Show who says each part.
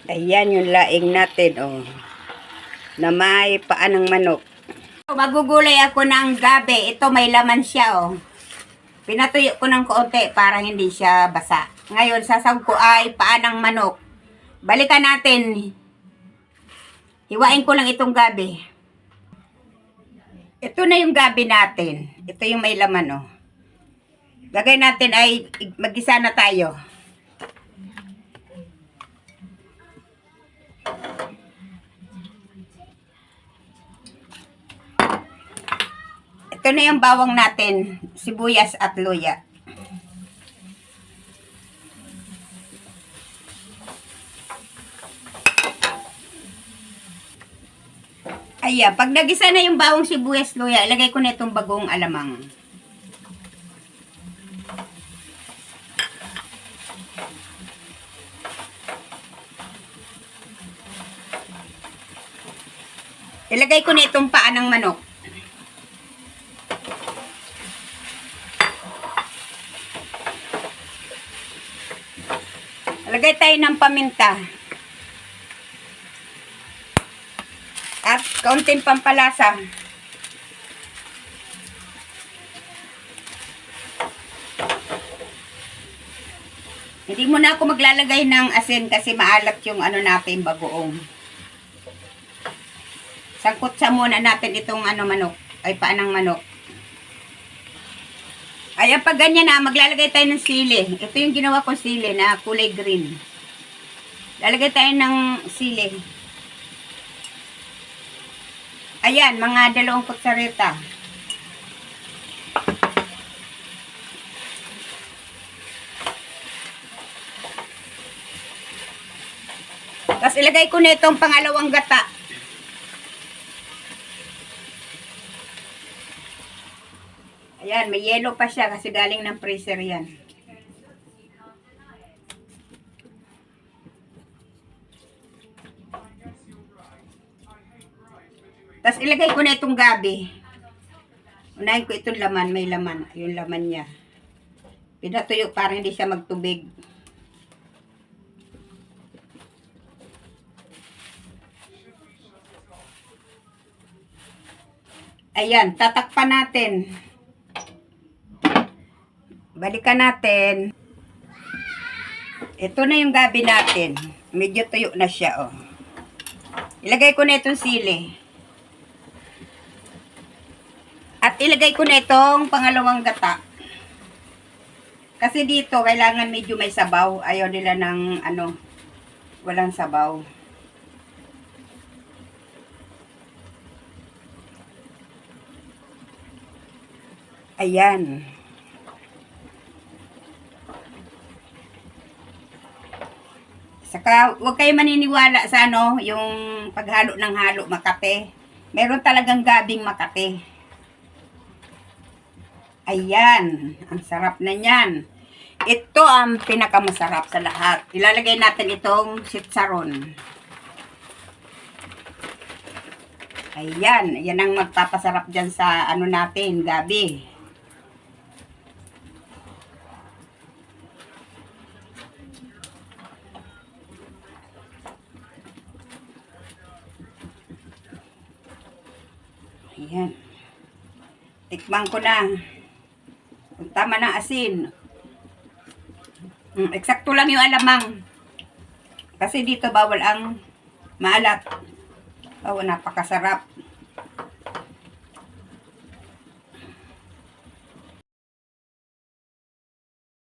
Speaker 1: Ayan yung laing natin, oh. Na may paa ng manok. Magugulay ako ng gabi. Ito may laman siya, oh. Pinatuyo ko ng konti para hindi siya basa. Ngayon, sasawag ko ay paa ng manok. Balikan natin. Hiwain ko lang itong gabi. Ito na yung gabi natin. Ito yung may laman, oh. Gagawin natin ay mag-isa na tayo. Ito na yung bawang natin, sibuyas at luya. Ayan, pag nagisa na yung bawang sibuyas luya, ilagay ko na itong bagong alamang. Ilagay ko na itong paa ng manok. Lagay tayo ng paminta. At kaunting pampalasa. Hindi muna ako maglalagay ng asin kasi maalat yung ano natin bagoong. Sangkot sa muna natin itong manok. Ay paa ng manok. Ayan, pag ganyan na, maglalagay tayo ng sili. Ito yung ginawa kong sili na kulay green. Lalagay tayo ng sili. Ayan, mga 2 kutsarita. Tapos ilagay ko na itong pangalawang gata. Ayan, may yellow pa siya kasi galing ng freezer yan. Tapos ilagay ko na itong gabi. Unahin ko itong laman, may laman. Yung laman niya. Pinatuyo para hindi siya magtubig. Ayan, tatakpan natin. Balikan natin. Ito na yung gabi natin. Medyo tuyo na siya, oh. Ilagay ko na itong sili. At ilagay ko na itong pangalawang gata. Kasi dito, kailangan medyo may sabaw. Ayaw nila ng, walang sabaw. Ayan. Saka, huwag kayo maniniwala sa yung paghalo ng halo Makate. Meron talagang gabing Makate. Ayan, ang sarap na niyan. Ito ang pinakamasarap sa lahat. Ilalagay natin itong sitsaron. Ayan, yan ang magpapasarap dyan sa natin, gabi. Ayan. Tikman ko na. Kung tama ng asin. Eksakto lang yung alamang. Kasi dito bawal ang maalat. Oh, napakasarap.